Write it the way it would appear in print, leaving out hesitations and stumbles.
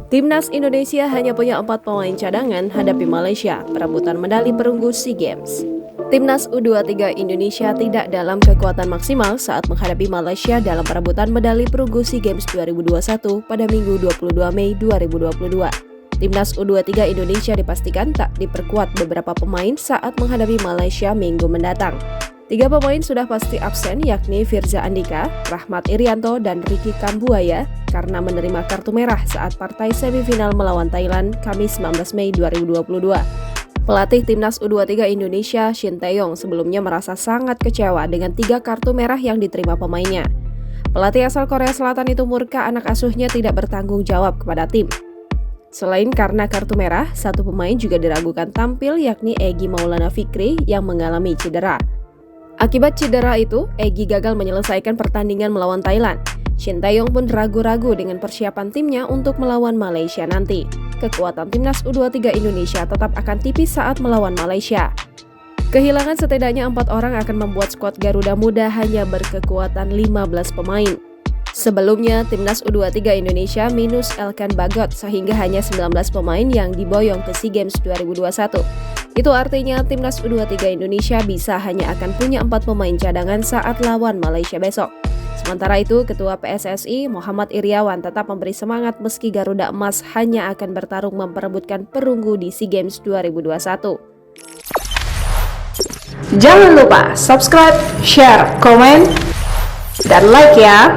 Timnas Indonesia hanya punya 4 pemain cadangan hadapi Malaysia perebutan medali perunggu SEA Games. Timnas U23 Indonesia tidak dalam kekuatan maksimal saat menghadapi Malaysia dalam perebutan medali perunggu SEA Games 2021 pada Minggu 22 Mei 2022. Timnas U23 Indonesia dipastikan tak diperkuat beberapa pemain saat menghadapi Malaysia minggu mendatang. 3 pemain sudah pasti absen, yakni Firza Andika, Rahmat Irianto, dan Ricky Kambuaya karena menerima kartu merah saat partai semifinal melawan Thailand Kamis 19 Mei 2022. Pelatih Timnas U23 Indonesia, Shin Tae-yong, sebelumnya merasa sangat kecewa dengan 3 kartu merah yang diterima pemainnya. Pelatih asal Korea Selatan itu murka anak asuhnya tidak bertanggung jawab kepada tim. Selain karena kartu merah, satu pemain juga diragukan tampil, yakni Egy Maulana Fikri yang mengalami cedera. Akibat cedera itu, Egy gagal menyelesaikan pertandingan melawan Thailand. Shin Tae-yong pun ragu-ragu dengan persiapan timnya untuk melawan Malaysia nanti. Kekuatan Timnas U23 Indonesia tetap akan tipis saat melawan Malaysia. Kehilangan setidaknya 4 orang akan membuat skuad Garuda Muda hanya berkekuatan 15 pemain. Sebelumnya, Timnas U23 Indonesia minus Elkan Bagot sehingga hanya 19 pemain yang diboyong ke SEA Games 2021. Itu artinya Timnas U23 Indonesia bisa hanya akan punya 4 pemain cadangan saat lawan Malaysia besok. Sementara itu, Ketua PSSI Muhammad Iriawan tetap memberi semangat meski Garuda Emas hanya akan bertarung memperebutkan perunggu di SEA Games 2021. Jangan lupa subscribe, share, komen, dan like ya!